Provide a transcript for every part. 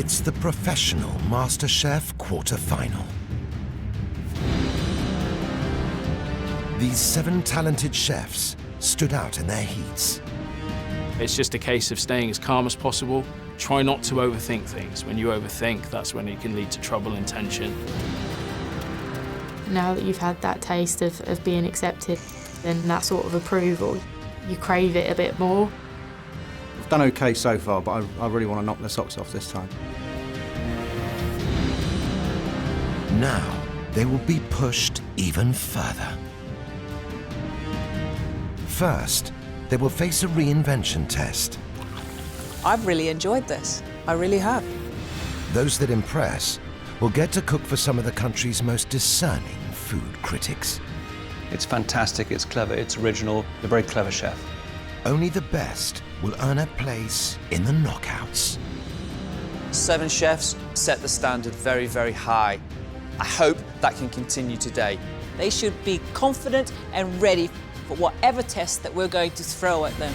It's the professional MasterChef quarterfinal. These 7 talented chefs stood out in their heats. It's just a case of staying as calm as possible. Try not to overthink things. When you overthink, that's when it can lead to trouble and tension. Now that you've had that taste of being accepted and that sort of approval, you crave it a bit more. I've done okay so far, but I really want to knock the socks off this time. Now, they will be pushed even further. First, they will face a reinvention test. I've really enjoyed this. I really have. Those that impress will get to cook for some of the country's most discerning food critics. It's fantastic, it's clever, it's original, a very clever chef. Only the best will earn a place in the knockouts. 7 chefs set the standard very, very high. I hope that can continue today. They should be confident and ready for whatever test that we're going to throw at them.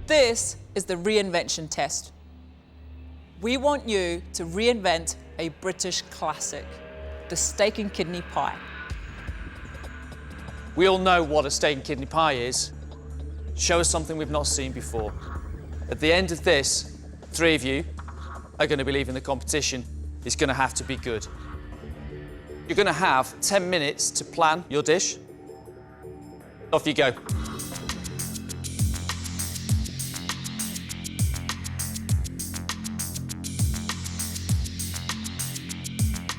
This is the reinvention test. We want you to reinvent a British classic, the steak and kidney pie. We all know what a steak and kidney pie is. Show us something we've not seen before. At the end of this, 3 of you are going to be leaving the competition. It's going to have to be good. You're going to have 10 minutes to plan your dish. Off you go.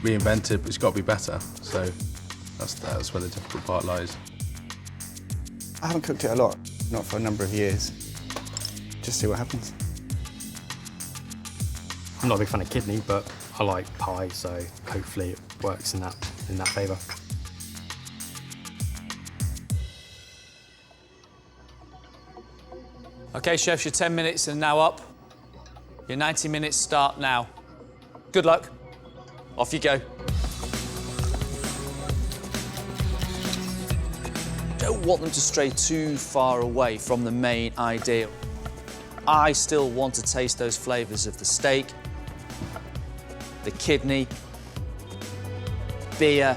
Reinvented, but it's got to be better. So that's where the difficult part lies. I haven't cooked it a lot, not for a number of years. Just see what happens. I'm not a big fan of kidney, but I like pie, so hopefully it works in that favour. Okay, chefs, your 10 minutes are now up. Your 90 minutes start now. Good luck. Off you go. Don't want them to stray too far away from the main ideal. I still want to taste those flavours of the steak, the kidney, beer,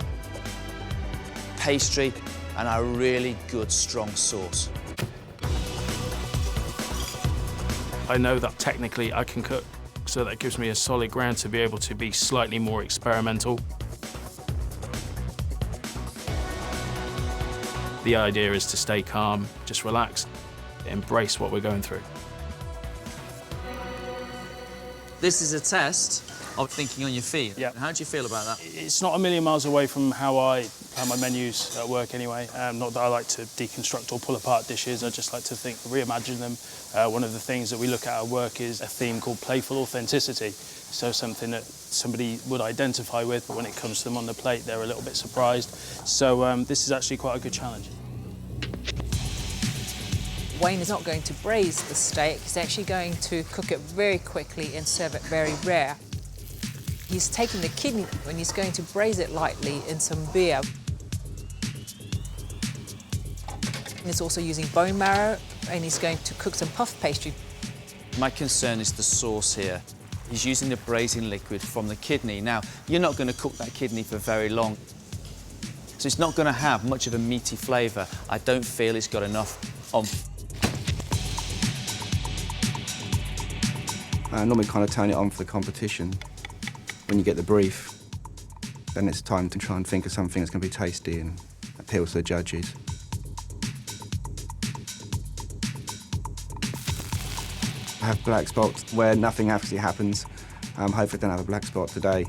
pastry, and a really good strong sauce. I know that technically I can cook, so that gives me a solid ground to be able to be slightly more experimental. The idea is to stay calm, just relax, embrace what we're going through. This is a test of thinking on your feet. Yeah. How do you feel about that? It's not a million miles away from how I plan my menus at work anyway. Not that I like to deconstruct or pull apart dishes, I just like to reimagine them. One of the things that we look at at work is a theme called playful authenticity. So something that somebody would identify with, but when it comes to them on the plate, they're a little bit surprised. So this is actually quite a good challenge. Wayne is not going to braise the steak, he's actually going to cook it very quickly and serve it very rare. He's taking the kidney and he's going to braise it lightly in some beer. He's also using bone marrow and he's going to cook some puff pastry. My concern is the sauce here. He's using the braising liquid from the kidney. Now, you're not going to cook that kidney for very long, so it's not going to have much of a meaty flavour. I don't feel it's got enough oomph. I normally kind of turn it on for the competition. When you get the brief, then it's time to try and think of something that's going to be tasty and appeal to the judges. I have black spots where nothing actually happens. Hopefully I don't have a black spot today.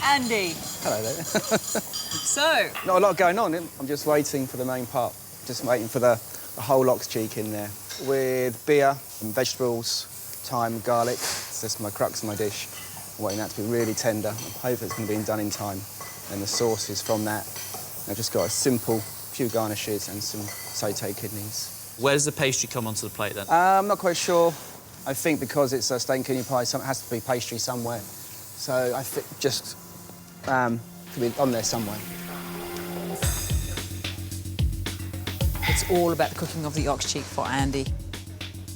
Andy. Hello there. So. Not a lot going on. I'm just waiting for the main part. Just waiting for the whole ox cheek in there. With beer and vegetables, thyme, garlic. It's just my crux of my dish. I'm waiting that to be really tender. I'm hoping it's going to be done in time. And the sauce is from that. I've just got a simple few garnishes and some sauté kidneys. Where does the pastry come onto the plate then? I'm not quite sure. I think because it's a steak and kidney pie, it has to be pastry somewhere. So I think just to be on there somewhere. It's all about the cooking of the ox cheek for Andy.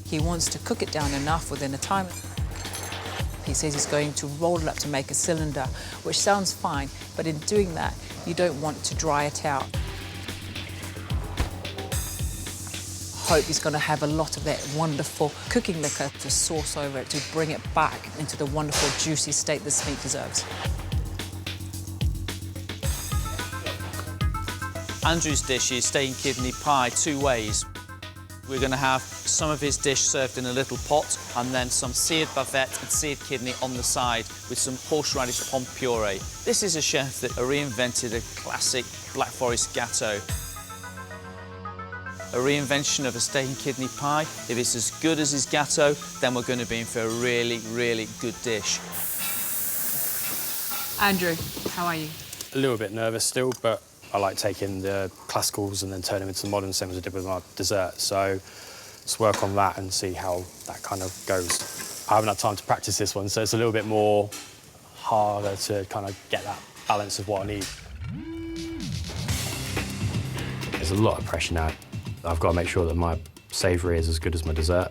He wants to cook it down enough within a time. He says he's going to roll it up to make a cylinder, which sounds fine, but in doing that, you don't want to dry it out. Hope he's going to have a lot of that wonderful cooking liquor to sauce over it, to bring it back into the wonderful juicy state this meat deserves. Andrew's dish is steak and kidney pie 2 ways. We're going to have some of his dish served in a little pot and then some seared bavette and seared kidney on the side with some horseradish pomme puree. This is a chef that reinvented a classic Black Forest gâteau. A reinvention of a steak and kidney pie. If it's as good as his gâteau, then we're going to be in for a really, really good dish. Andrew, how are you? A little bit nervous still, but I like taking the classicals and then turn them into the modern, same as I did with my dessert. So let's work on that and see how that kind of goes. I haven't had time to practice this one, so it's a little bit more harder to kind of get that balance of what I need. There's a lot of pressure now. I've got to make sure that my savoury is as good as my dessert.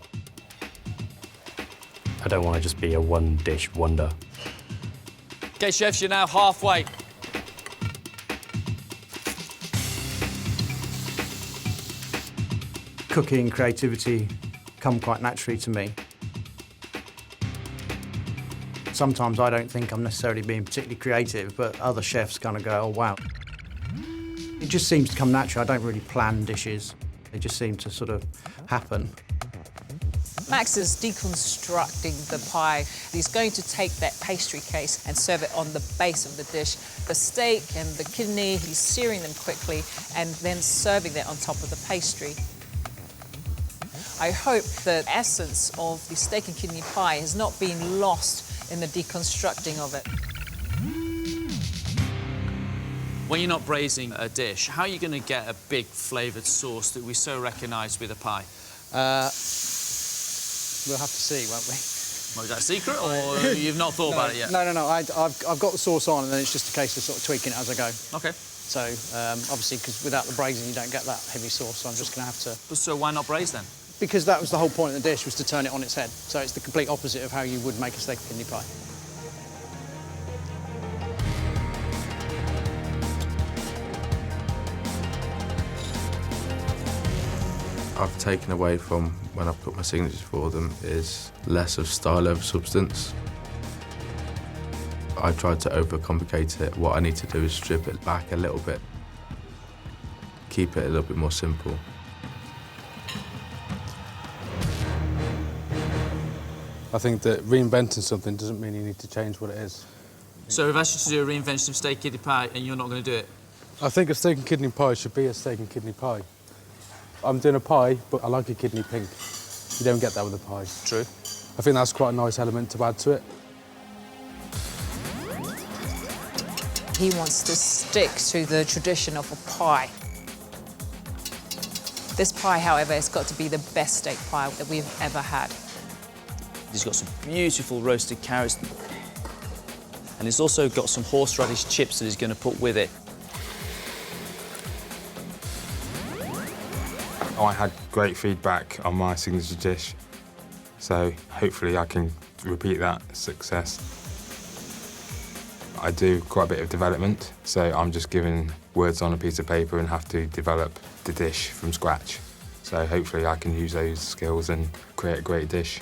I don't want to just be a one-dish wonder. OK, chefs, you're now halfway. Cooking and creativity come quite naturally to me. Sometimes I don't think I'm necessarily being particularly creative, but other chefs kind of go, oh, wow. It just seems to come naturally. I don't really plan dishes. They just seem to sort of happen. Max is deconstructing the pie. He's going to take that pastry case and serve it on the base of the dish. The steak and the kidney, he's searing them quickly and then serving that on top of the pastry. I hope the essence of the steak and kidney pie has not been lost in the deconstructing of it. When you're not braising a dish, how are you going to get a big flavoured sauce that we so recognise with a pie? We'll have to see, won't we? Well, is that a secret, or you've not thought about it yet? No. I've got the sauce on, and then it's just a case of sort of tweaking it as I go. OK. So, obviously, because without the braising, you don't get that heavy sauce, so I'm just going to have to... But so why not braise, then? Because that was the whole point of the dish, was to turn it on its head. So it's the complete opposite of how you would make a steak and kidney pie. I've taken away from when I've put my signatures for them is less of style over substance. I tried to overcomplicate it. What I need to do is strip it back a little bit, keep it a little bit more simple. I think that reinventing something doesn't mean you need to change what it is. So we've asked you to do a reinvention of steak kidney pie and you're not going to do it? I think a steak and kidney pie should be a steak and kidney pie. I'm doing a pie, but I like a kidney pink. You don't get that with a pie. True. I think that's quite a nice element to add to it. He wants to stick to the tradition of a pie. This pie, however, has got to be the best steak pie that we've ever had. He's got some beautiful roasted carrots. And he's also got some horseradish chips that he's going to put with it. I had great feedback on my signature dish, so hopefully I can repeat that success. I do quite a bit of development, so I'm just given words on a piece of paper and have to develop the dish from scratch. So hopefully I can use those skills and create a great dish.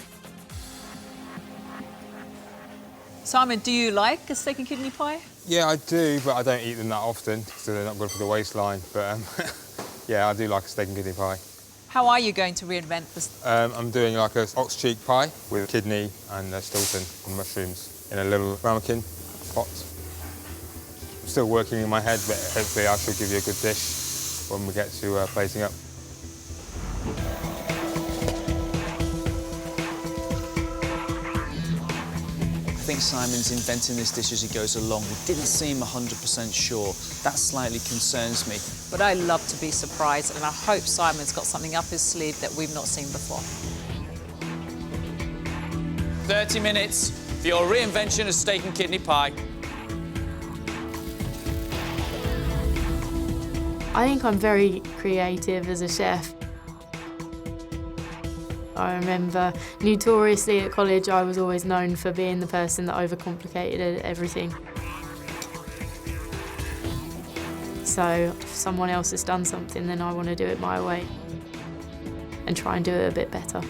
Simon, do you like a steak and kidney pie? Yeah, I do, but I don't eat them that often, so they're not good for the waistline. But yeah, I do like a steak and kidney pie. How are you going to reinvent this? I'm doing like a ox cheek pie with kidney and stilton and mushrooms in a little ramekin pot. I'm still working in my head, but hopefully I shall give you a good dish when we get to plating up. I think Simon's inventing this dish as he goes along. He didn't seem 100% sure. That slightly concerns me. But I love to be surprised, and I hope Simon's got something up his sleeve that we've not seen before. 30 minutes for your reinvention of steak and kidney pie. I think I'm very creative as a chef. I remember notoriously at college I was always known for being the person that overcomplicated everything. So if someone else has done something, then I want to do it my way and try and do it a bit better.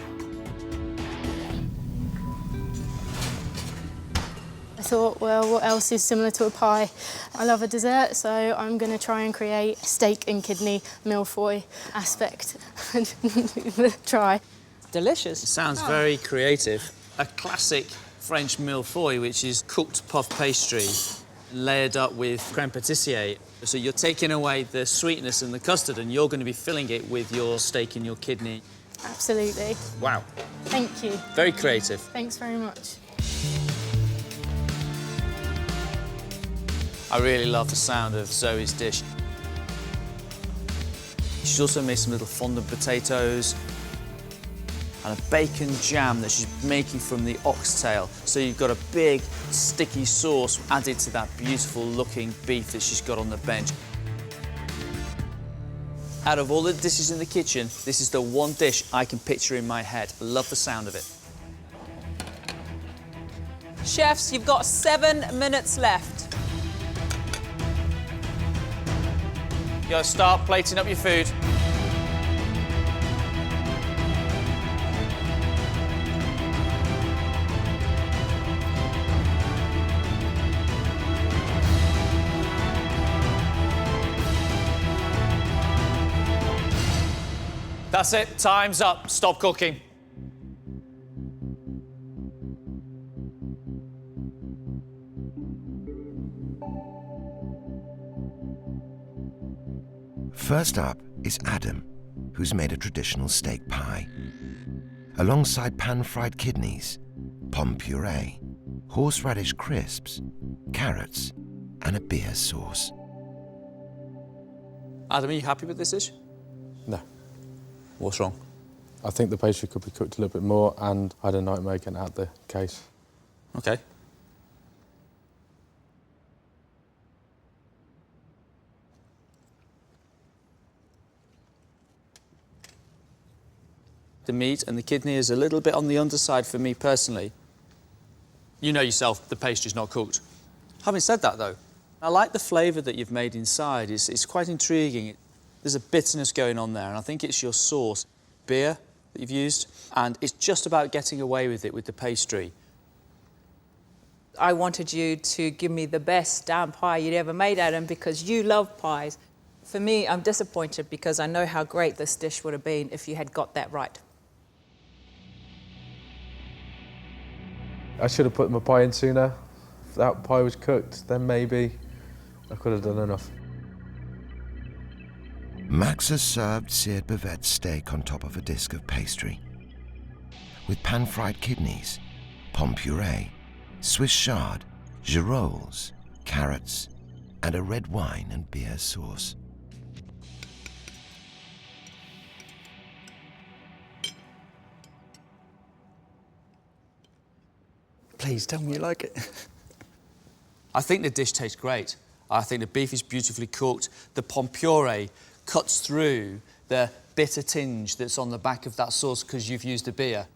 I thought, well, what else is similar to a pie? I love a dessert, so I'm going to try and create a steak and kidney mille-feuille aspect. Try. Delicious. It sounds very creative. A classic French mille-feuille, which is cooked puff pastry layered up with crème pâtissier. So you're taking away the sweetness and the custard, and you're going to be filling it with your steak and your kidney. Absolutely. Wow. Thank you. Very creative. Thanks very much. I really love the sound of Zoe's dish. She's also made some little fondant potatoes and a bacon jam that she's making from the oxtail. So you've got a big, sticky sauce added to that beautiful looking beef that she's got on the bench. Out of all the dishes in the kitchen, this is the one dish I can picture in my head. I love the sound of it. Chefs, you've got 7 minutes left. You gotta start plating up your food. That's it, time's up. Stop cooking. First up is Adam, who's made a traditional steak pie. Alongside pan-fried kidneys, pomme puree, horseradish crisps, carrots, and a beer sauce. Adam, are you happy with this dish? No. What's wrong? I think the pastry could be cooked a little bit more, and I had a night making out the case. Okay. The meat and the kidney is a little bit on the underside for me personally. You know yourself, the pastry's not cooked. Having said that, though, I like the flavour that you've made inside. It's quite intriguing. There's a bitterness going on there, and I think it's your sauce, beer that you've used, and it's just about getting away with it with the pastry. I wanted you to give me the best damn pie you'd ever made, Adam, because you love pies. For me, I'm disappointed because I know how great this dish would have been if you had got that right. I should have put my pie in sooner. If that pie was cooked, then maybe I could have done enough. Max has served seared bavette steak on top of a disc of pastry, with pan-fried kidneys, pomme puree, Swiss chard, girolles, carrots, and a red wine and beer sauce. Please tell me you like it. I think the dish tastes great. I think the beef is beautifully cooked. The pomme puree cuts through the bitter tinge that's on the back of that sauce because you've used a beer.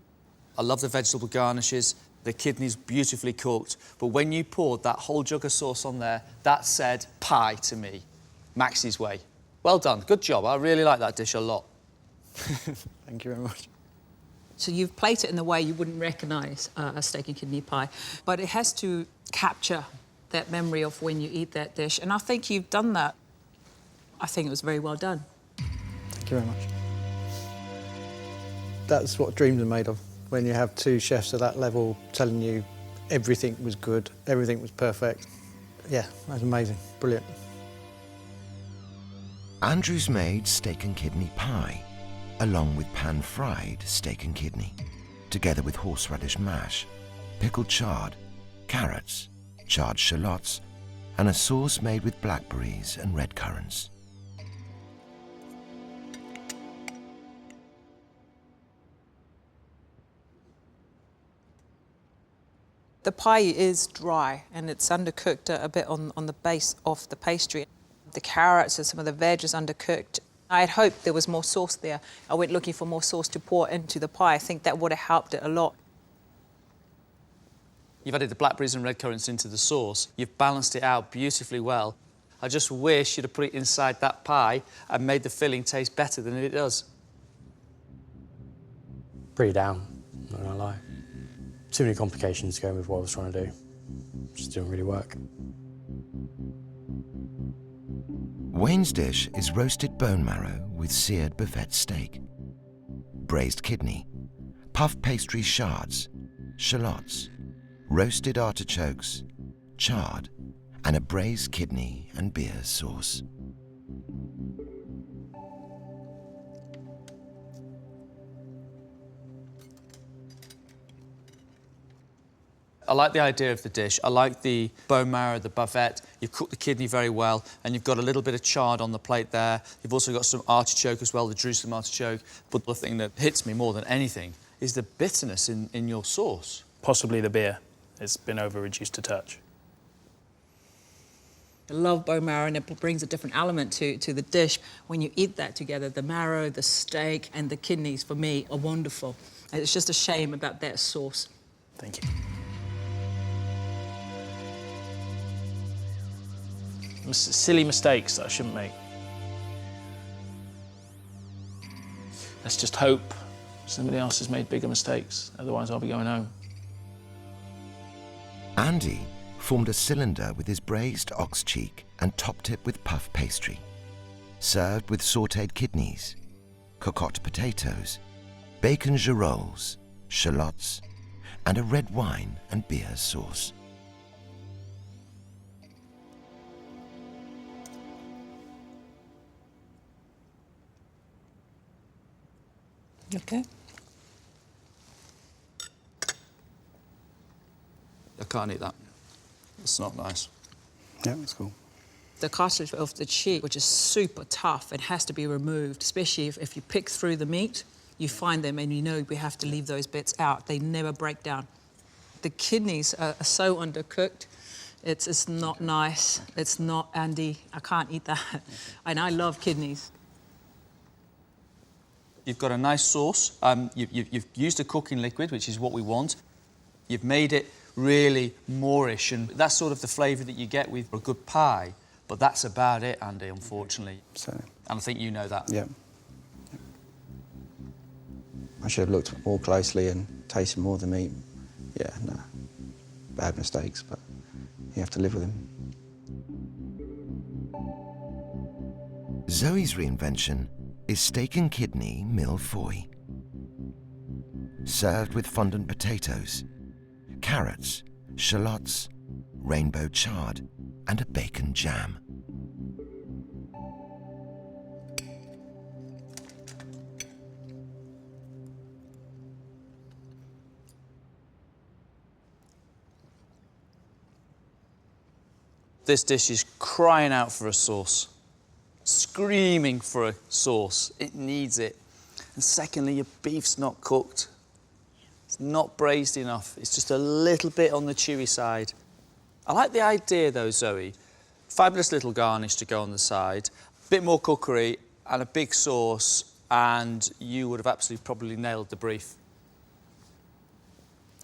I love the vegetable garnishes. The kidney's beautifully cooked. But when you poured that whole jug of sauce on there, that said pie to me. Max's way. Well done. Good job. I really like that dish a lot. Thank you very much. So you've plated it in the way you wouldn't recognise a steak and kidney pie, but it has to capture that memory of when you eat that dish, and I think you've done that. I think it was very well done. Thank you very much. That's what dreams are made of, when you have two chefs at that level telling you everything was good, everything was perfect. Yeah, that's amazing, brilliant. Andrew's made steak and kidney pie, along with pan-fried steak and kidney, together with horseradish mash, pickled chard, carrots, charred shallots, and a sauce made with blackberries and red currants. The pie is dry and it's undercooked a bit on the base of the pastry. The carrots and some of the veg is undercooked. I had hoped there was more sauce there. I went looking for more sauce to pour into the pie. I think that would have helped it a lot. You've added the blackberries and red currants into the sauce. You've balanced it out beautifully well. I just wish you'd have put it inside that pie and made the filling taste better than it does. Pretty down, not gonna lie. Too many complications going with what I was trying to do. Just didn't really work. Wayne's dish is roasted bone marrow with seared bavette steak, braised kidney, puff pastry shards, shallots, roasted artichokes, chard, and a braised kidney and beer sauce. I like the idea of the dish. I like the bone marrow, the bavette. You've cooked the kidney very well, and you've got a little bit of chard on the plate there. You've also got some artichoke as well, the Jerusalem artichoke. But the thing that hits me more than anything is the bitterness in your sauce. Possibly the beer. It's been over-reduced a touch. I love bone marrow and it brings a different element to the dish. When you eat that together, the marrow, the steak and the kidneys, for me, are wonderful. It's just a shame about that sauce. Thank you. Silly mistakes that I shouldn't make. Let's just hope somebody else has made bigger mistakes, otherwise I'll be going home. Andy formed a cylinder with his braised ox cheek and topped it with puff pastry, served with sautéed kidneys, cocotte potatoes, bacon girolles, shallots, and a red wine and beer sauce. Okay. I can't eat that. It's not nice. Yeah, that's cool. The cartilage of the cheek, which is super tough and has to be removed, especially if you pick through the meat, you find them and you know we have to leave those bits out. They never break down. The kidneys are so undercooked. It's not nice. It's not, Andy, I can't eat that. And I love kidneys. You've got a nice sauce. You've used a cooking liquid, which is what we want. You've made it really Moorish, and that's sort of the flavour that you get with a good pie. But that's about it, Andy, unfortunately. So, and I think you know that. Yeah. I should have looked more closely and tasted more of the meat. Yeah, no. Bad mistakes, but you have to live with them. Zoe's reinvention is steak and kidney mille feuille, served with fondant potatoes, carrots, shallots, rainbow chard, and a bacon jam. This dish is crying out for a sauce, screaming for a sauce. It needs it. And secondly, your beef's not cooked. It's not braised enough. It's just a little bit on the chewy side. I like the idea though, Zoe. Fabulous little garnish to go on the side, a bit more cookery and a big sauce, and you would have absolutely probably nailed the brief.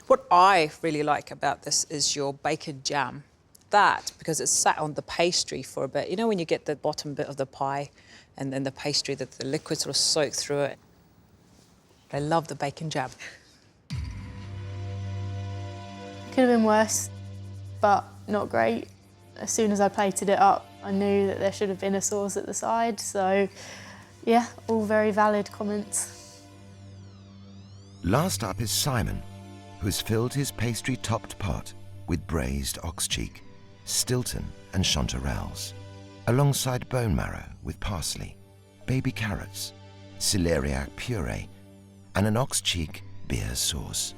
What I really like about this is your bacon jam. That, because it's sat on the pastry for a bit. You know when you get the bottom bit of the pie and then the pastry, that the liquid sort of soak through it? I love the bacon jam. Could have been worse, but not great. As soon as I plated it up, I knew that there should have been a sauce at the side, so yeah, all very valid comments. Last up is Simon, who's filled his pastry-topped pot with braised ox cheek, Stilton and chanterelles, alongside bone marrow with parsley, baby carrots, celeriac puree, and an ox cheek beer sauce.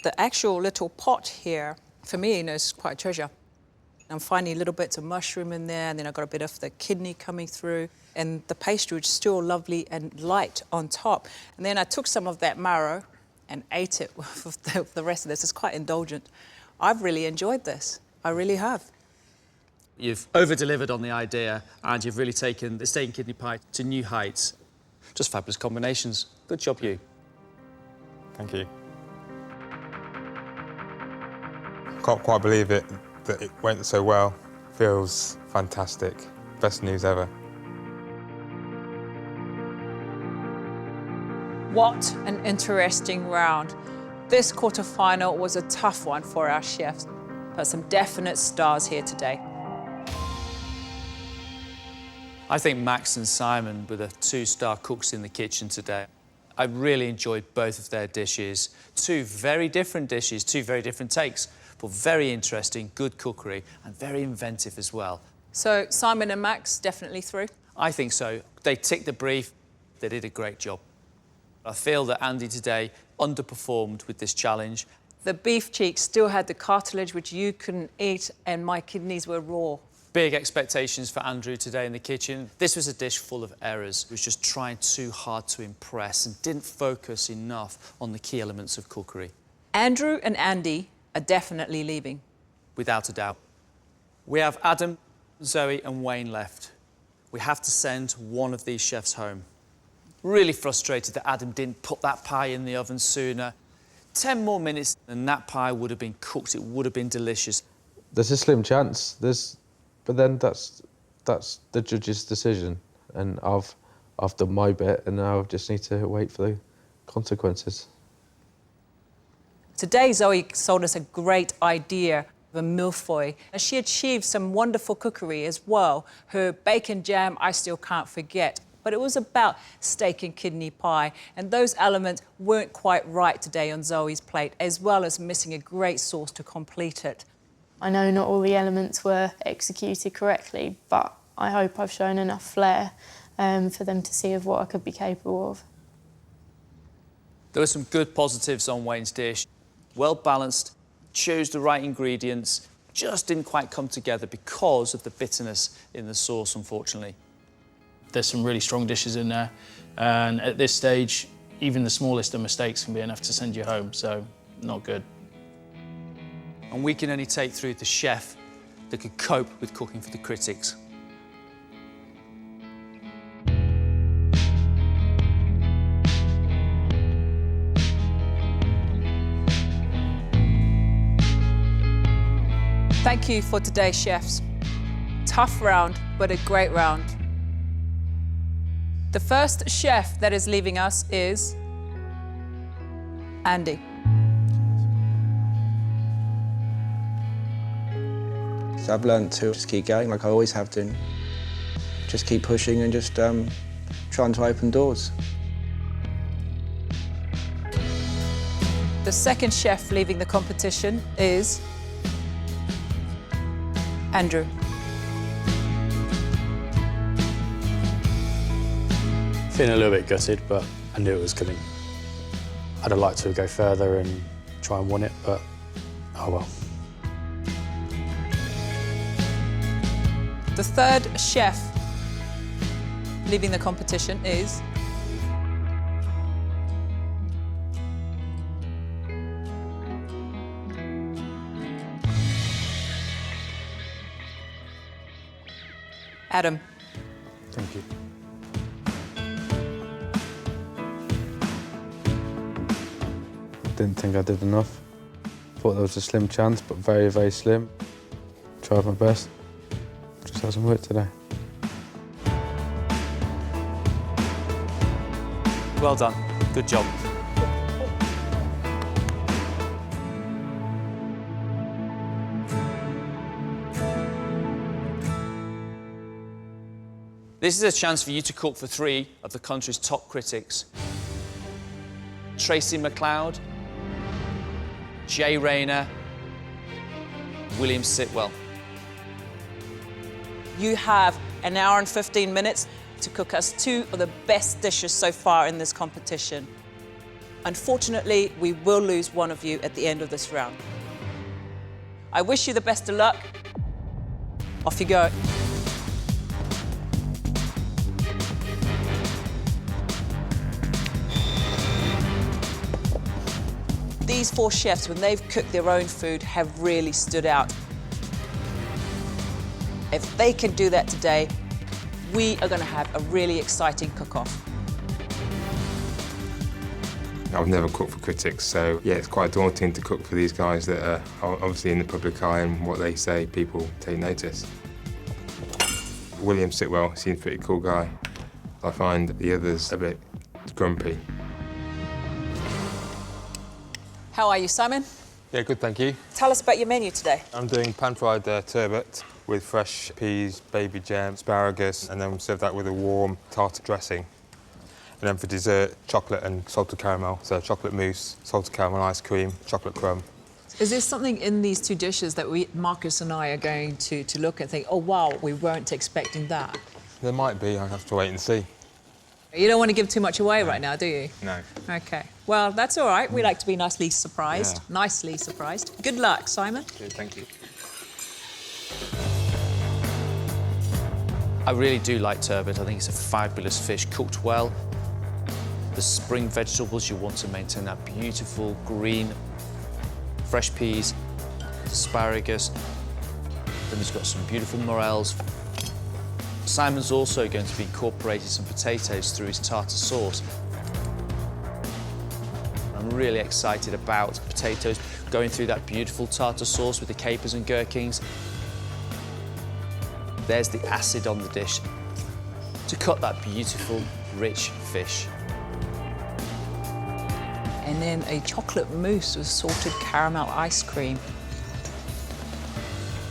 The actual little pot here, for me, is quite a treasure. I'm finding little bits of mushroom in there, and then I've got a bit of the kidney coming through, and the pastry is still lovely and light on top. And then I took some of that marrow and ate it with the rest of this. It's quite indulgent. I've really enjoyed this. I really have. You've over-delivered on the idea, and you've really taken the steak and kidney pie to new heights. Just fabulous combinations. Good job, you. Thank you. Can't quite believe it that it went so well. Feels fantastic. Best news ever. What an interesting round. This quarterfinal was a tough one for our chefs, but some definite stars here today. I think Max and Simon were the two-star cooks in the kitchen today. I really enjoyed both of their dishes. Two very different dishes, two very different takes, but very interesting, good cookery, and very inventive as well. So Simon and Max definitely through? I think so. They ticked the brief. They did a great job. I feel that Andy today underperformed with this challenge. The beef cheek still had the cartilage, which you couldn't eat, and my kidneys were raw. Big expectations for Andrew today in the kitchen. This was a dish full of errors. He was just trying too hard to impress and didn't focus enough on the key elements of cookery. Andrew and Andy are definitely leaving. Without a doubt. We have Adam, Zoe and Wayne left. We have to send one of these chefs home. Really frustrated that Adam didn't put that pie in the oven sooner. 10 more minutes and that pie would have been cooked. It would have been delicious. There's a slim chance. But then that's the judge's decision, and I've done my bit, and now I just need to wait for the consequences. Today, Zoe sold us a great idea of a millefeuille, and she achieved some wonderful cookery as well. Her bacon jam, I still can't forget. But it was about steak and kidney pie, and those elements weren't quite right today on Zoe's plate, as well as missing a great sauce to complete it. I know not all the elements were executed correctly, but I hope I've shown enough flair for them to see of what I could be capable of. There were some good positives on Wayne's dish. Well balanced, chose the right ingredients, just didn't quite come together because of the bitterness in the sauce, unfortunately. There's some really strong dishes in there, and at this stage, even the smallest of mistakes can be enough to send you home, so not good. And we can only take through the chef that could cope with cooking for the critics. Thank you for today's chefs. Tough round, but a great round. The first chef that is leaving us is Andy. So I've learned to just keep going like I always have done. Just keep pushing and just trying to open doors. The second chef leaving the competition is Andrew. Feeling a little bit gutted, but I knew it was coming. I'd have liked to go further and try and win it, but oh well. The third chef leaving the competition is Adam. Thank you. Didn't think I did enough. Thought there was a slim chance, but very, very slim. Tried my best. Just hasn't worked today. Well done. Good job. This is a chance for you to cook for 3 of the country's top critics. Tracy McLeod, Jay Rayner, William Sitwell. You have an hour and 15 minutes to cook us 2 of the best dishes so far in this competition. Unfortunately, we will lose one of you at the end of this round. I wish you the best of luck. Off you go. These 4 chefs, when they've cooked their own food, have really stood out. If they can do that today, we are going to have a really exciting cook-off. I've never cooked for critics, so yeah, it's quite daunting to cook for these guys that are obviously in the public eye, and what they say, people take notice. William Sitwell seems a pretty cool guy. I find the others a bit grumpy. How are you, Simon? Yeah, good, thank you. Tell us about your menu today. I'm doing pan-fried turbot with fresh peas, baby jam, asparagus, and then we'll serve that with a warm tartar dressing. And then for dessert, chocolate and salted caramel. So chocolate mousse, salted caramel ice cream, chocolate crumb. Is there something in these 2 dishes that Marcus and I are going to look and think, oh, wow, we weren't expecting that? There might be, I'll have to wait and see. You don't want to give too much away right now, do you? No. OK. Well, that's all right. We like to be nicely surprised. Yeah. Nicely surprised. Good luck, Simon. Okay, thank you. I really do like turbot. I think it's a fabulous fish, cooked well. The spring vegetables, you want to maintain that beautiful green, fresh peas, asparagus. Then he's got some beautiful morels. Simon's also going to be incorporating some potatoes through his tartar sauce. I'm really excited about potatoes going through that beautiful tartar sauce with the capers and gherkins. There's the acid on the dish to cut that beautiful, rich fish. And then a chocolate mousse with salted caramel ice cream.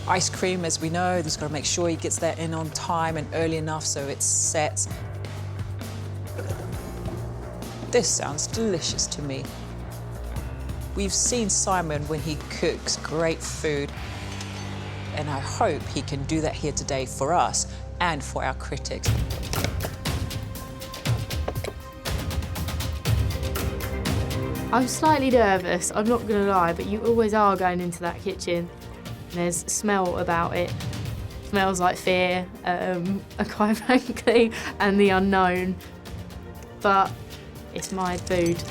Ice cream, as we know, he's got to make sure he gets that in on time and early enough so it sets. This sounds delicious to me. We've seen Simon when he cooks great food, and I hope he can do that here today for us and for our critics. I'm slightly nervous, I'm not going to lie, but you always are going into that kitchen. There's smell about it. Smells like fear, quite frankly, and the unknown. But it's my food,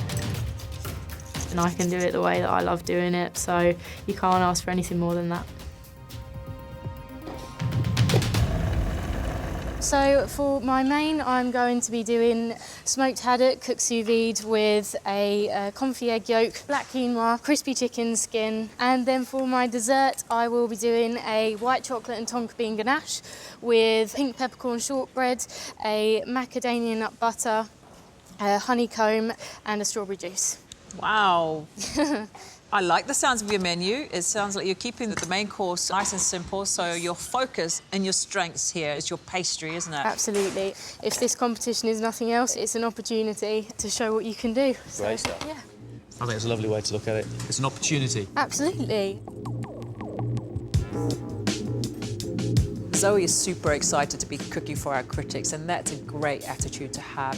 and I can do it the way that I love doing it, so you can't ask for anything more than that. So for my main, I'm going to be doing smoked haddock, cooked sous vide with a confit egg yolk, black quinoa, crispy chicken skin. And then for my dessert, I will be doing a white chocolate and tonka bean ganache with pink peppercorn shortbread, a macadamia nut butter, a honeycomb, and a strawberry juice. Wow. I like the sounds of your menu. It sounds like you're keeping the main course nice and simple, so your focus and your strengths here is your pastry, isn't it? Absolutely. If this competition is nothing else, it's an opportunity to show what you can do. Great stuff. Yeah. I think it's a lovely way to look at it. It's an opportunity. Absolutely. Zoe is super excited to be cooking for our critics, and that's a great attitude to have.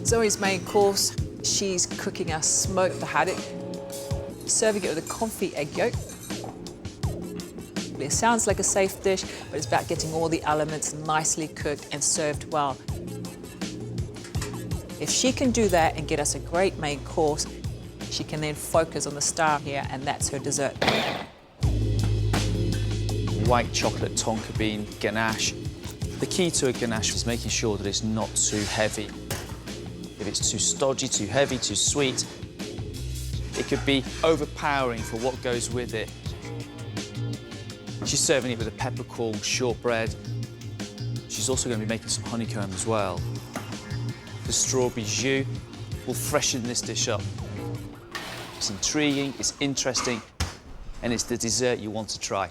Zoe's main course, she's cooking us smoked the haddock, serving it with a confit egg yolk. It sounds like a safe dish, but it's about getting all the elements nicely cooked and served well. If she can do that and get us a great main course, she can then focus on the star here, and that's her dessert. White chocolate tonka bean ganache. The key to a ganache is making sure that it's not too heavy. If it's too stodgy, too heavy, too sweet, it could be overpowering for what goes with it. She's serving it with a peppercorn shortbread. She's also going to be making some honeycomb as well. The strawberry jus will freshen this dish up. It's intriguing, it's interesting, and it's the dessert you want to try.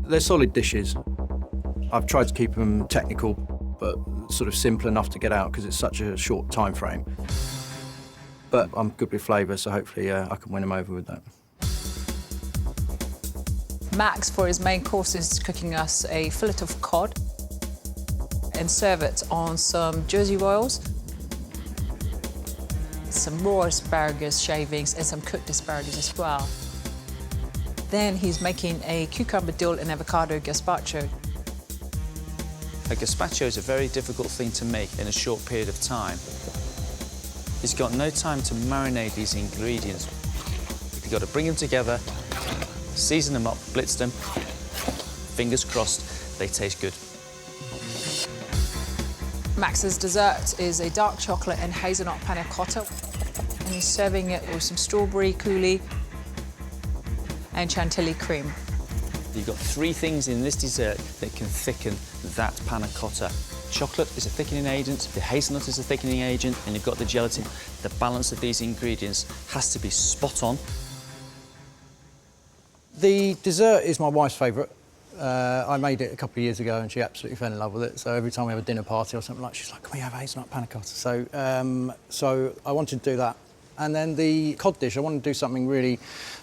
They're solid dishes. I've tried to keep them technical, but sort of simple enough to get out because it's such a short time frame. But I'm good with flavour, so hopefully I can win them over with that. Max, for his main course, is cooking us a fillet of cod. and serve it on some Jersey royals, some raw asparagus shavings and some cooked asparagus as well. Then he's making a cucumber, dill and avocado gazpacho. A gazpacho is a very difficult thing to make in a short period of time. He's got no time to marinate these ingredients. You've got to bring them together, season them up, blitz them. Fingers crossed, they taste good. Max's dessert is a dark chocolate and hazelnut panna cotta, and he's serving it with some strawberry coulis and chantilly cream. You've got three things in this dessert that can thicken that panna cotta. Chocolate is a thickening agent, the hazelnut is a thickening agent, and you've got the gelatin. The balance of these ingredients has to be spot on. The dessert is my wife's favourite. I made it a couple of years ago and she absolutely fell in love with it. So every time we have a dinner party or something like, she's like, can we have hazelnut panna cotta? So I wanted to do that. And then the cod dish, I wanted to do something really,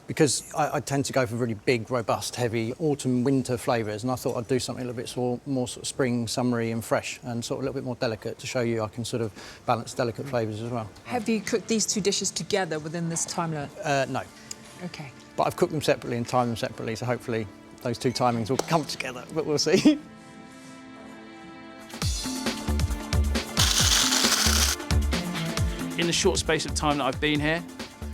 because I tend to go for really big, robust, heavy autumn, winter flavours, and I thought I'd do something a little bit more sort of spring, summery and fresh, and sort of a little bit more delicate to show you I can sort of balance delicate flavours as well. Have you cooked these two dishes together within this time limit? No. OK. But I've cooked them separately and timed them separately, so hopefully those two timings will come together, but we'll see. In the short space of time that I've been here,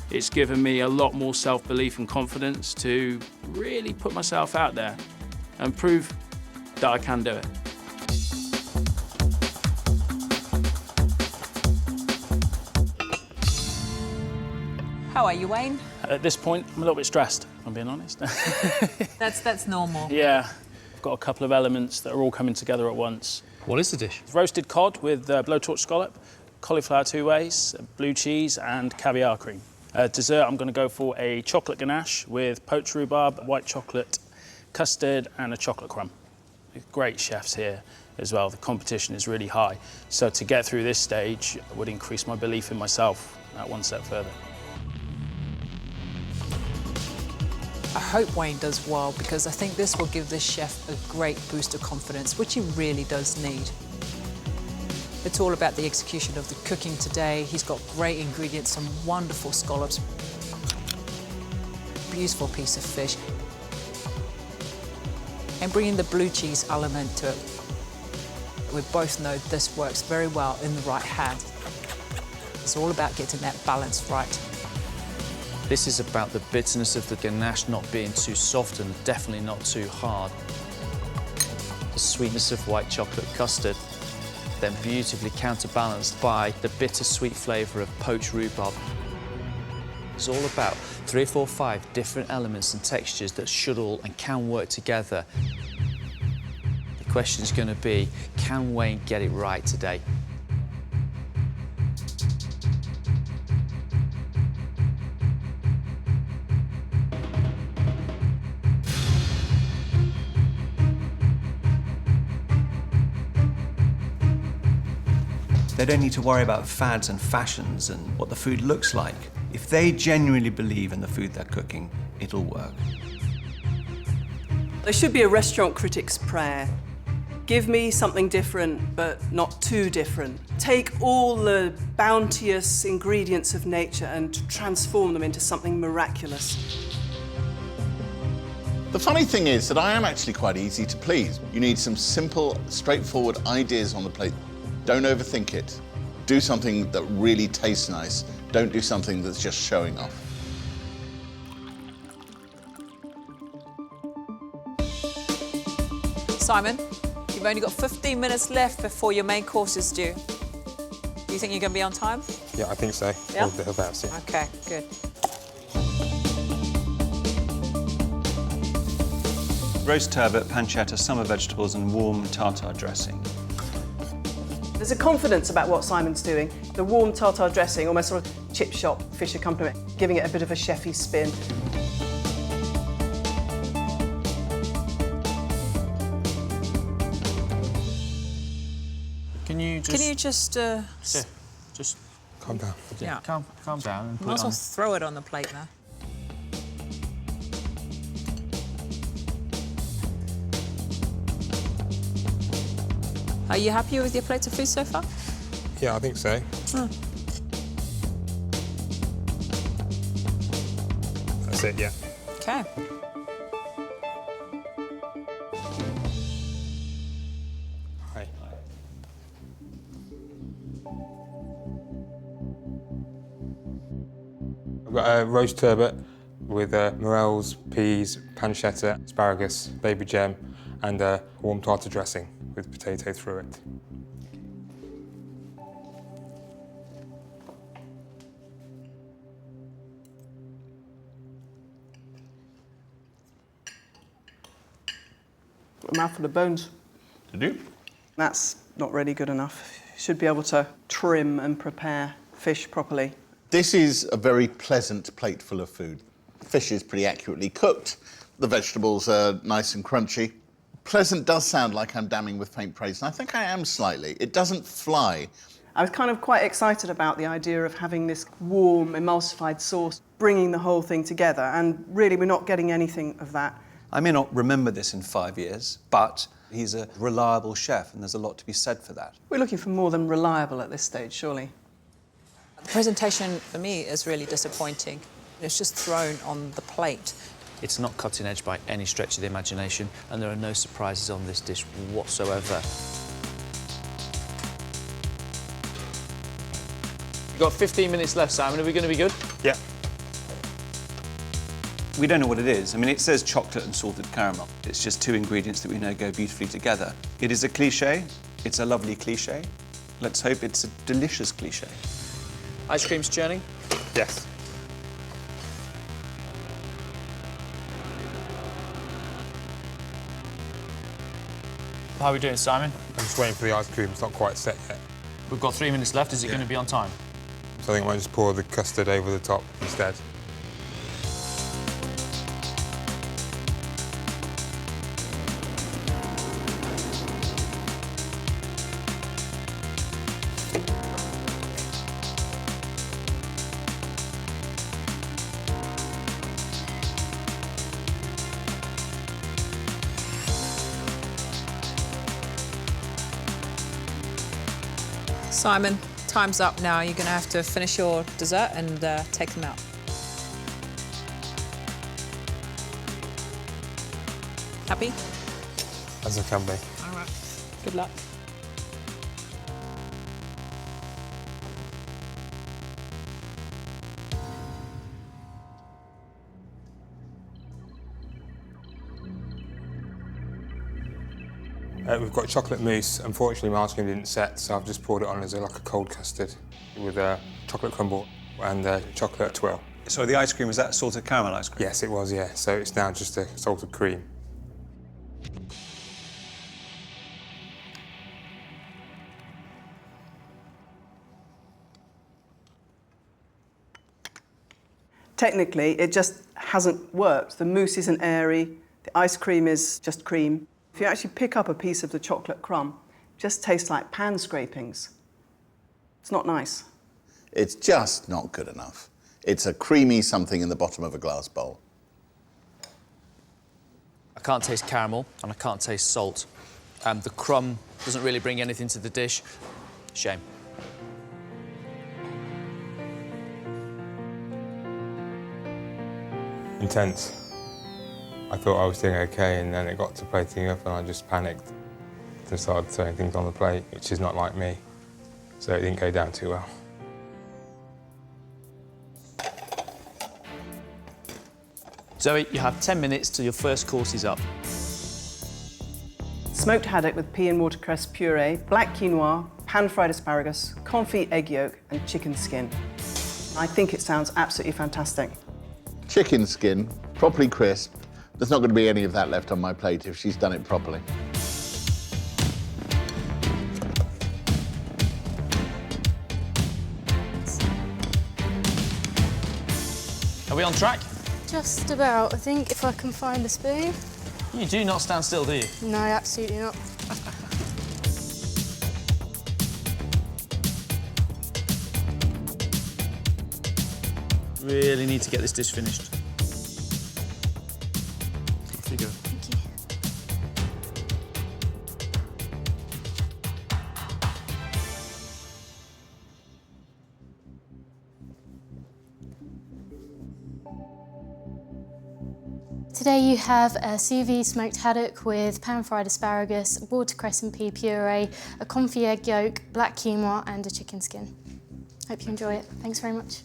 it's given me a lot more self-belief and confidence to really put myself out there and prove that I can do it. How are you, Wayne? At this point, I'm a little bit stressed, if I'm being honest. That's normal. Yeah, I've got a couple of elements that are all coming together at once. What is the dish? Roasted cod with blowtorch scallop, cauliflower two ways, blue cheese and caviar cream. Dessert, I'm going to go for a chocolate ganache with poached rhubarb, white chocolate, custard and a chocolate crumb. Great chefs here as well. The competition is really high. So to get through this stage would increase my belief in myself one step further. I hope Wayne does well, because I think this will give this chef a great boost of confidence, which he really does need. It's all about the execution of the cooking today. He's got great ingredients, some wonderful scallops, beautiful piece of fish, and bringing the blue cheese element to it. We both know this works very well in the right hand. It's all about getting that balance right. This is about the bitterness of the ganache not being too soft and definitely not too hard. The sweetness of white chocolate custard, then beautifully counterbalanced by the bittersweet flavour of poached rhubarb. It's all about 3 or 4 or 5 different elements and textures that should all and can work together. The question is going to be, can Wayne get it right today? They don't need to worry about fads and fashions and what the food looks like. If they genuinely believe in the food they're cooking, it'll work. There should be a restaurant critic's prayer. Give me something different, but not too different. Take all the bounteous ingredients of nature and transform them into something miraculous. The funny thing is that I am actually quite easy to please. You need some simple, straightforward ideas on the plate. Don't overthink it. Do something that really tastes nice. Don't do something that's just showing off. Simon, you've only got 15 minutes left before your main course is due. Do you think you're going to be on time? Yeah, I think so. Yeah? Or thereabouts, yeah. OK, good. Roast turbot, pancetta, summer vegetables and warm tartare dressing. There's a confidence about what Simon's doing. The warm tartare dressing, almost sort of chip shop fish accompaniment, giving it a bit of a chefy spin. Can you just... Just calm down. Yeah. Calm down and put Might it as well on. throw it on the plate now. Are you happy with your plate of food so far? Yeah, I think so. Oh. That's it, yeah. Okay. Hi. I've got a roast turbot with morels, peas, pancetta, asparagus, baby gem, and a warm tartar dressing with potato through it. A mouthful of bones. To do? That's not really good enough. You should be able to trim and prepare fish properly. This is a very pleasant plate full of food. Fish is pretty accurately cooked. The vegetables are nice and crunchy. Pleasant does sound like I'm damning with faint praise, and I think I am slightly. It doesn't fly. I was kind of quite excited about the idea of having this warm, emulsified sauce, bringing the whole thing together, and really we're not getting anything of that. I may not remember this in 5 years, but he's a reliable chef, and there's a lot to be said for that. We're looking for more than reliable at this stage, surely. The presentation for me is really disappointing. It's just thrown on the plate. It's not cutting edge by any stretch of the imagination, and there are no surprises on this dish whatsoever. You've got 15 minutes left, Simon. Are we going to be good? Yeah. We don't know what it is. I mean, it says chocolate and salted caramel. It's just two ingredients that we know go beautifully together. It is a cliché. It's a lovely cliché. Let's hope it's a delicious cliché. Ice cream's churning? Yes. How are we doing, Simon? I'm just waiting for the ice cream. It's not quite set yet. We've got 3 minutes left. Is it going to be on time? So I think I might just pour the custard over the top instead. Simon, time's up now. You're going to have to finish your dessert and take them out. Happy? As I can be. All right. Good luck. We've got chocolate mousse. Unfortunately, my ice cream didn't set, so I've just poured it on as like a cold custard with chocolate crumble and chocolate twirl. So the ice cream, was that salted caramel ice cream? Yes, it was, yeah. So it's now just a salted cream. Technically, it just hasn't worked. The mousse isn't airy, the ice cream is just cream. If you actually pick up a piece of the chocolate crumb, it just tastes like pan scrapings. It's not nice. It's just not good enough. It's a creamy something in the bottom of a glass bowl. I can't taste caramel and I can't taste salt. The crumb doesn't really bring anything to the dish. Shame. Intense. I thought I was doing okay, and then it got to plating up and I just panicked and started throwing things on the plate, which is not like me. So it didn't go down too well. Zoe, you have 10 minutes till your first course is up. Smoked haddock with pea and watercress puree, black quinoa, pan-fried asparagus, confit egg yolk and chicken skin. I think it sounds absolutely fantastic. Chicken skin, properly crisp. There's not going to be any of that left on my plate if she's done it properly. Are we on track? Just about, I think, if I can find the spoon. You do not stand still, do you? No, absolutely not. Really need to get this dish finished. Off you go. Thank Today you have a sous vide smoked haddock with pan-fried asparagus, watercress and pea puree, a confit egg yolk, black quinoa and a chicken skin. Hope you enjoy it. Thanks very much.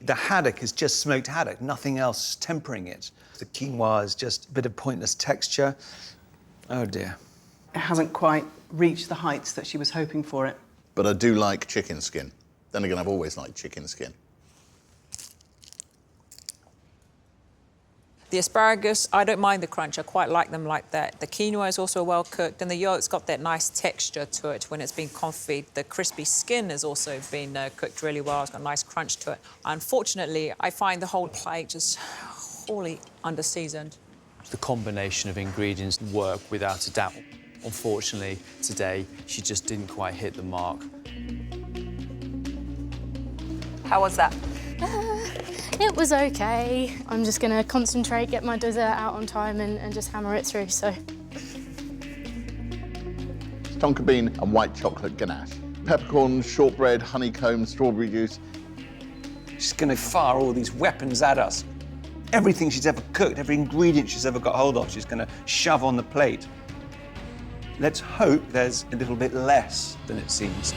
The haddock is just smoked haddock, nothing else tempering it. The quinoa is just a bit of pointless texture. Oh dear. It hasn't quite reached the heights that she was hoping for it. But I do like chicken skin. Then again, I've always liked chicken skin. The asparagus, I don't mind the crunch. I quite like them like that. The quinoa is also well cooked, and the yolk's got that nice texture to it when it's been confit. The crispy skin has also been cooked really well. It's got a nice crunch to it. Unfortunately, I find the whole plate just wholly under-seasoned. The combination of ingredients work without a doubt. Unfortunately, today, she just didn't quite hit the mark. How was that? It was okay. I'm just going to concentrate, get my dessert out on time and just hammer it through, so. Tonka bean and white chocolate ganache. Peppercorn, shortbread, honeycomb, strawberry juice. She's going to fire all these weapons at us. Everything she's ever cooked, every ingredient she's ever got hold of, she's going to shove on the plate. Let's hope there's a little bit less than it seems.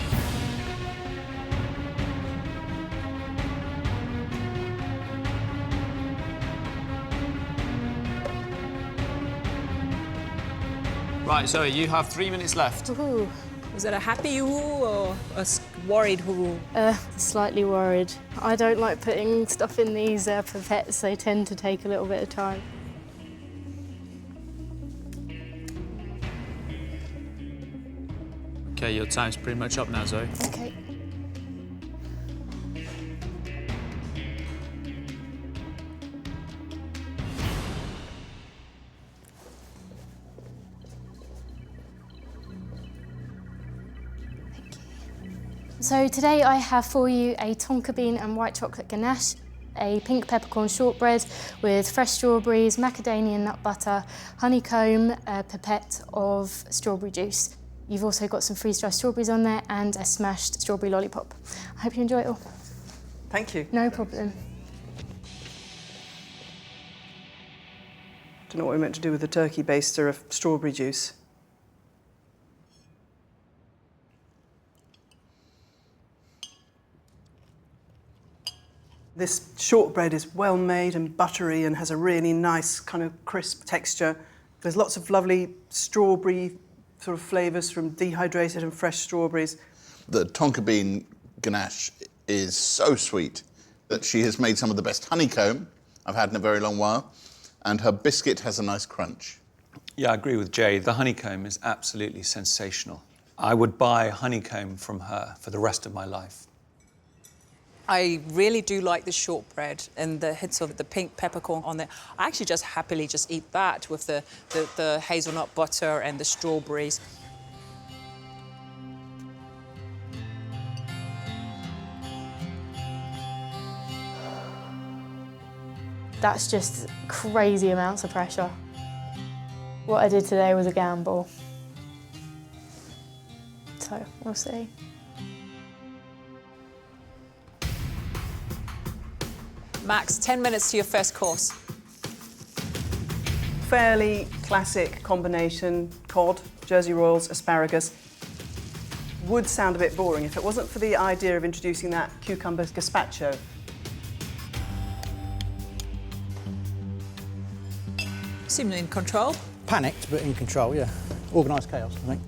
Right, Zoe, you have 3 minutes left. Ooh. Was it a happy ooh or a worried ooh? Slightly worried. I don't like putting stuff in these pipettes. They tend to take a little bit of time. Okay, your time's pretty much up now, Zoe. Okay. So today I have for you a tonka bean and white chocolate ganache, a pink peppercorn shortbread with fresh strawberries, macadamia nut butter, honeycomb, a pipette of strawberry juice. You've also got some freeze-dried strawberries on there and a smashed strawberry lollipop. I hope you enjoy it all. Thank you. No problem. Don't know what we're meant to do with the turkey baster of strawberry juice. This shortbread is well made and buttery and has a really nice kind of crisp texture. There's lots of lovely strawberry sort of flavours from dehydrated and fresh strawberries. The tonka bean ganache is so sweet that she has made some of the best honeycomb I've had in a very long while, and her biscuit has a nice crunch. Yeah, I agree with Jay. The honeycomb is absolutely sensational. I would buy honeycomb from her for the rest of my life. I really do like the shortbread and the hits of the pink peppercorn on there. I actually just happily just eat that with the hazelnut butter and the strawberries. That's just crazy amounts of pressure. What I did today was a gamble. So, we'll see. Max, 10 minutes to your first course. Fairly classic combination: cod, Jersey Royals, asparagus. Would sound a bit boring if it wasn't for the idea of introducing that cucumber gazpacho. Seem in control. Panicked, but in control, yeah. Organised chaos, I think.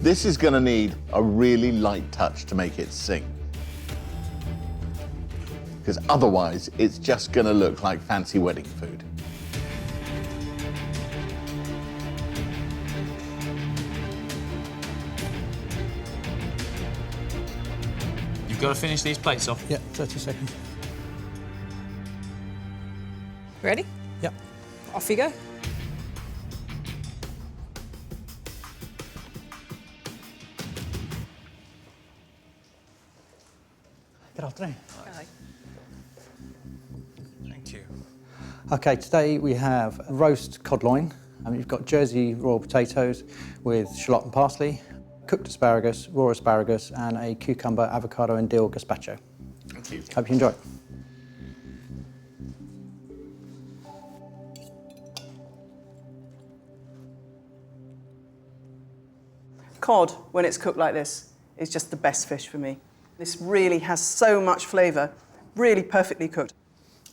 This is going to need a really light touch to make it sing. Because otherwise, it's just going to look like fancy wedding food. You've got to finish these plates off. Yeah, 30 seconds. Ready? Yep. Off you go. Get afternoon. Hi. Thank you. Okay, today we have roast cod loin. You've got Jersey raw potatoes with shallot and parsley, cooked asparagus, raw asparagus, and a cucumber, avocado and dill gazpacho. Thank you. Hope you enjoy. Cod, when it's cooked like this, is just the best fish for me. This really has so much flavour, really perfectly cooked.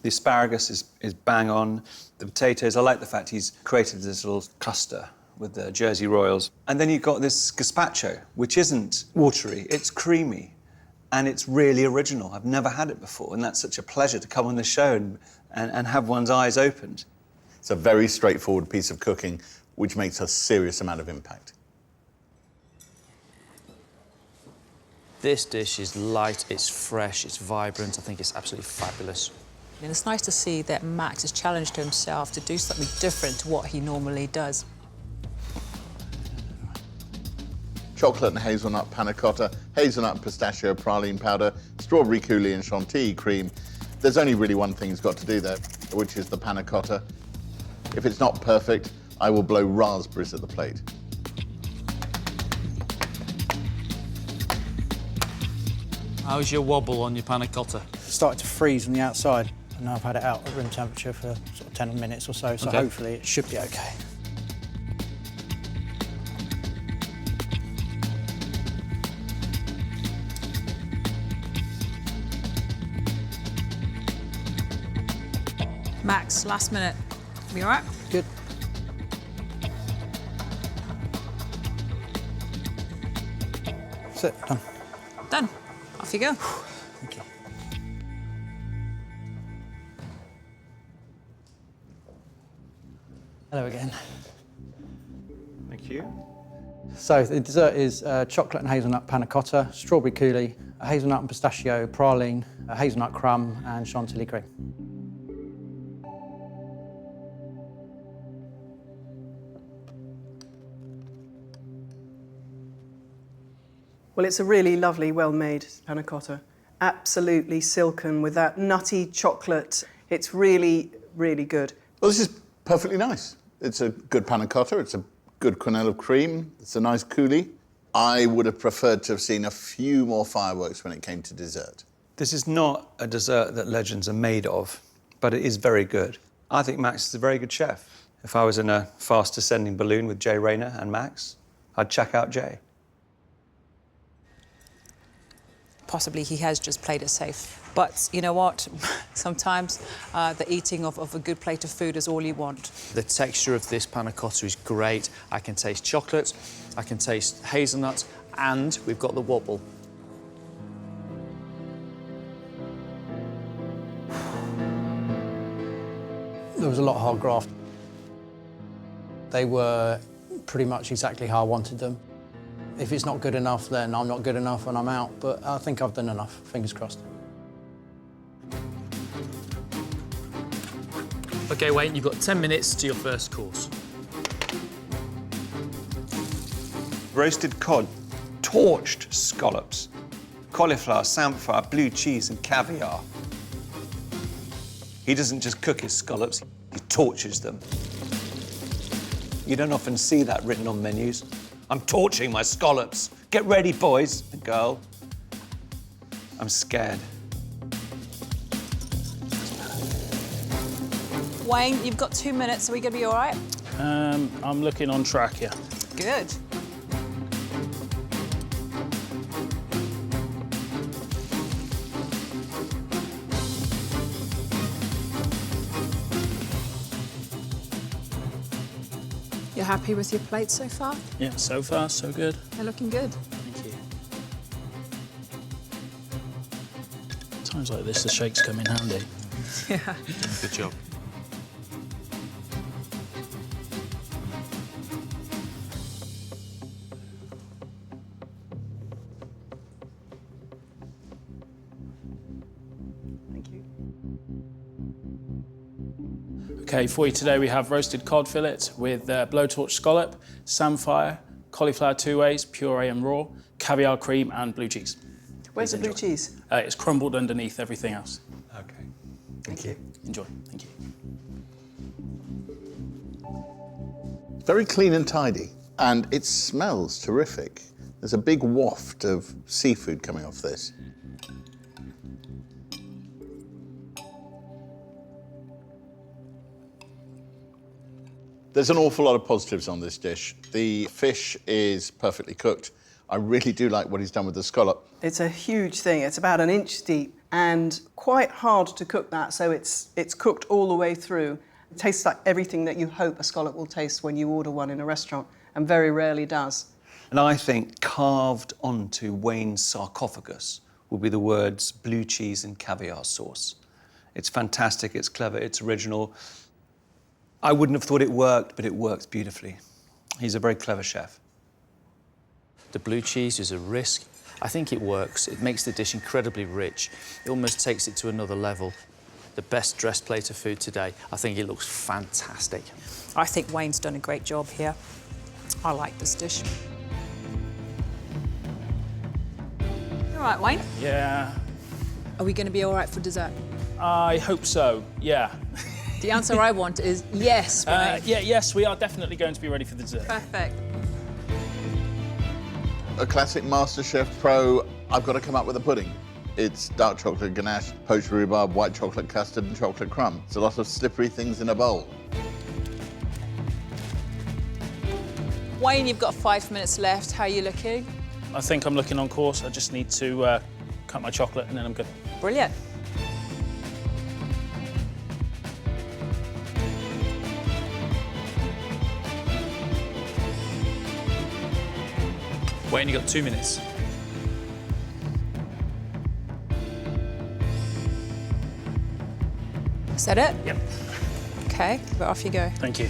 The asparagus is bang on. The potatoes, I like the fact he's created this little cluster with the Jersey Royals. And then you've got this gazpacho, which isn't watery, it's creamy. And it's really original. I've never had it before, and that's such a pleasure to come on the show and have one's eyes opened. It's a very straightforward piece of cooking, which makes a serious amount of impact. This dish is light, it's fresh, it's vibrant. I think it's absolutely fabulous. And it's nice to see that Max has challenged himself to do something different to what he normally does. Chocolate and hazelnut panna cotta, hazelnut and pistachio praline powder, strawberry coulis and chantilly cream. There's only really one thing he's got to do there, which is the panna cotta. If it's not perfect, I will blow raspberries at the plate. How's your wobble on your panna cotta? Started to freeze on the outside, and now I've had it out at room temperature for sort of 10 minutes or so, so Okay. hopefully it should be okay. Max, last minute. We all right? Good. That's it, done. Done. Off you go. Thank you. Hello again. Thank you. So the dessert is chocolate and hazelnut panna cotta, strawberry coulis, a hazelnut and pistachio praline, a hazelnut crumb and chantilly cream. Well, it's a really lovely, well-made panna cotta. Absolutely silken with that nutty chocolate. It's really, really good. Well, this is perfectly nice. It's a good panna cotta, it's a good quenelle of cream, it's a nice coulis. I would have preferred to have seen a few more fireworks when it came to dessert. This is not a dessert that legends are made of, but it is very good. I think Max is a very good chef. If I was in a fast descending balloon with Jay Rayner and Max, I'd check out Jay. Possibly he has just played it safe. But you know what? Sometimes the eating of a good plate of food is all you want. The texture of this panna cotta is great. I can taste chocolate, I can taste hazelnut, and we've got the wobble. There was a lot of hard graft. They were pretty much exactly how I wanted them. If it's not good enough, then I'm not good enough and I'm out, but I think I've done enough, fingers crossed. OK, Wayne, you've got 10 minutes to your first course. Roasted cod, torched scallops, cauliflower, samphire, blue cheese and caviar. He doesn't just cook his scallops, he torches them. You don't often see that written on menus. I'm torching my scallops. Get ready, boys and girl. I'm scared. Wayne, you've got 2 minutes. Are we going to be all right? I'm looking on track here. Good. You're happy with your plate so far? Yeah, so far, so good. They're looking good. Thank you. Times like this, the shakes come in handy. Yeah. Good job. Okay, for you today we have roasted cod fillet with blowtorch scallop, samphire, cauliflower two ways, puree and raw, caviar cream and blue cheese. Where's the blue cheese? It's crumbled underneath everything else. Okay. Thank you. Enjoy. Thank you. Very clean and tidy, and it smells terrific. There's a big waft of seafood coming off this. There's an awful lot of positives on this dish. The fish is perfectly cooked. I really do like what he's done with the scallop. It's a huge thing. It's about an inch deep and quite hard to cook that, so it's cooked all the way through. It tastes like everything that you hope a scallop will taste when you order one in a restaurant, and very rarely does. And I think carved onto Wayne's sarcophagus will be the words blue cheese and caviar sauce. It's fantastic, it's clever, it's original. I wouldn't have thought it worked, but it works beautifully. He's a very clever chef. The blue cheese is a risk. I think it works. It makes the dish incredibly rich. It almost takes it to another level. The best dressed plate of food today. I think it looks fantastic. I think Wayne's done a great job here. I like this dish. All right, Wayne. Yeah. Are we going to be all right for dessert? I hope so, yeah. The answer I want is yes, Wayne. Yes, we are definitely going to be ready for the dessert. Perfect. A classic MasterChef Pro, I've got to come up with a pudding. It's dark chocolate ganache, poached rhubarb, white chocolate custard and chocolate crumb. It's a lot of slippery things in a bowl. Wayne, you've got 5 minutes left. How are you looking? I think I'm looking on course. I just need to cut my chocolate and then I'm good. Brilliant. Wayne, you got 2 minutes. Is that it? Yep. Okay, but off you go. Thank you.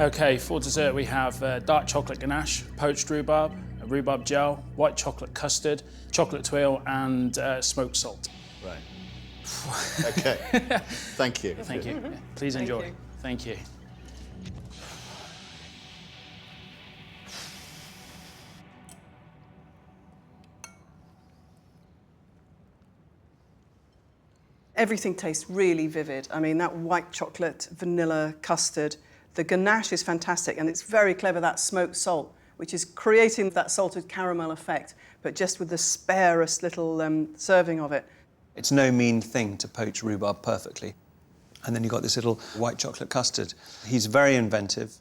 Okay, for dessert we have dark chocolate ganache, poached rhubarb, a rhubarb gel, white chocolate custard, chocolate tuile and smoked salt. Right. Okay. Thank you. Thank you. Please enjoy. Thank you. Everything tastes really vivid. I mean, that white chocolate, vanilla custard, the ganache is fantastic, and it's very clever, that smoked salt, which is creating that salted caramel effect, but just with the sparest little serving of it. It's no mean thing to poach rhubarb perfectly. And then you've got this little white chocolate custard. He's very inventive.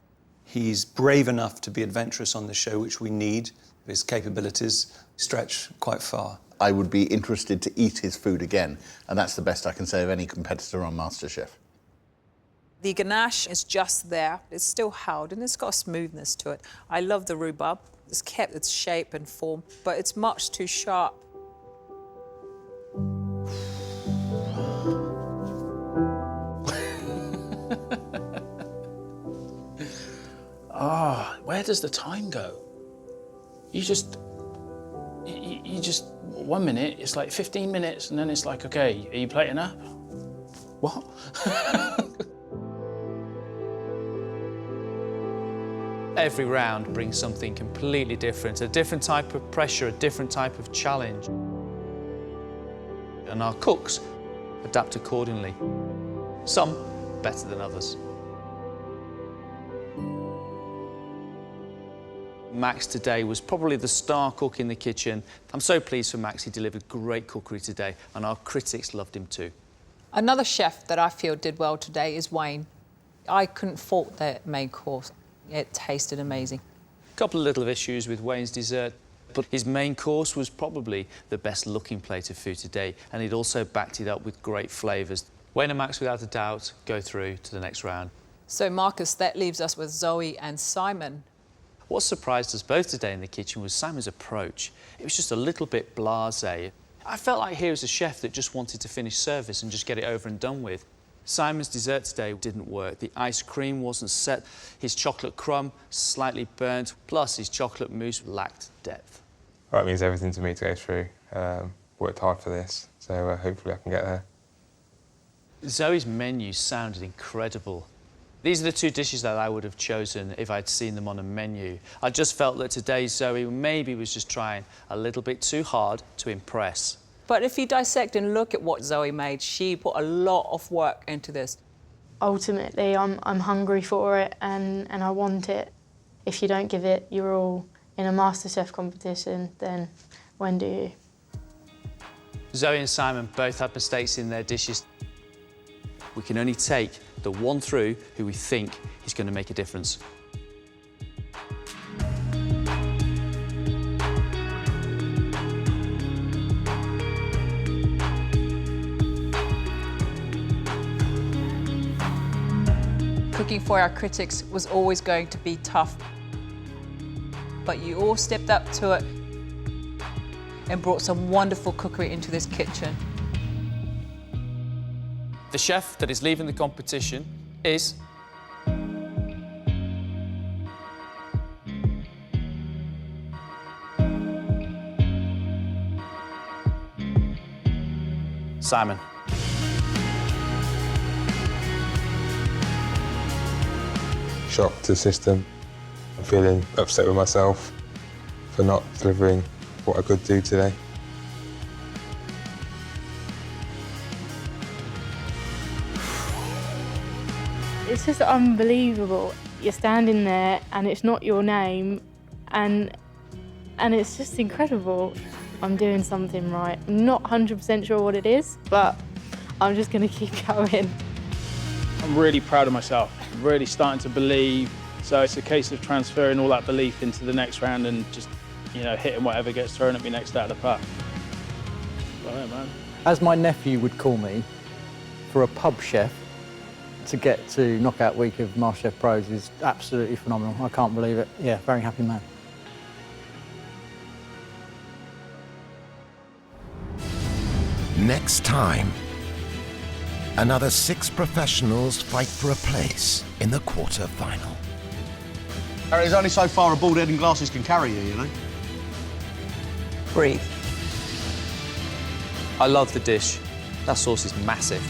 He's brave enough to be adventurous on the show, which we need. His capabilities stretch quite far. I would be interested to eat his food again, and that's the best I can say of any competitor on MasterChef. The ganache is just there. It's still held, and it's got a smoothness to it. I love the rhubarb. It's kept its shape and form, but it's much too sharp. Where does the time go? You just 1 minute, it's like 15 minutes, and then it's like, okay, are you plating up? What? Every round brings something completely different, a different type of pressure, a different type of challenge. And our cooks adapt accordingly. Some better than others. Max today was probably the star cook in the kitchen. I'm so pleased for Max. He delivered great cookery today, and our critics loved him too. Another chef that I feel did well today is Wayne. I couldn't fault their main course. It tasted amazing. A couple of little issues with Wayne's dessert, but his main course was probably the best looking plate of food today, and he'd also backed it up with great flavours. Wayne and Max, without a doubt, go through to the next round. So, Marcus, that leaves us with Zoe and Simon. What surprised us both today in the kitchen was Simon's approach. It was just a little bit blasé. I felt like he was a chef that just wanted to finish service and just get it over and done with. Simon's dessert today didn't work. The ice cream wasn't set, his chocolate crumb slightly burnt, plus his chocolate mousse lacked depth. Well, it means everything to me to go through. Worked hard for this, so hopefully I can get there. Zoe's menu sounded incredible. These are the two dishes that I would have chosen if I'd seen them on a menu. I just felt that today Zoe maybe was just trying a little bit too hard to impress. But if you dissect and look at what Zoe made, she put a lot of work into this. Ultimately, I'm hungry for it and I want it. If you don't give it your all in a MasterChef competition, then when do you? Zoe and Simon both had mistakes in their dishes. We can only take the one through who we think is going to make a difference. Cooking for our critics was always going to be tough. But you all stepped up to it and brought some wonderful cookery into this kitchen. The chef that is leaving the competition is... Simon. Shocked to the system. I'm feeling upset with myself for not delivering what I could do today. It's just unbelievable. You're standing there and it's not your name and it's just incredible. I'm doing something right. I'm not 100% sure what it is, but I'm just going to keep going. I'm really proud of myself, really starting to believe. So it's a case of transferring all that belief into the next round and just, you know, hitting whatever gets thrown at me next out of the park. Right, man. As my nephew would call me, for a pub chef, to get to knockout week of MasterChef Pros is absolutely phenomenal. I can't believe it. Yeah, very happy man. Next time, another 6 professionals fight for a place in the quarter-final. There's only so far a bald head and glasses can carry you, you know? Breathe. I love the dish. That sauce is massive.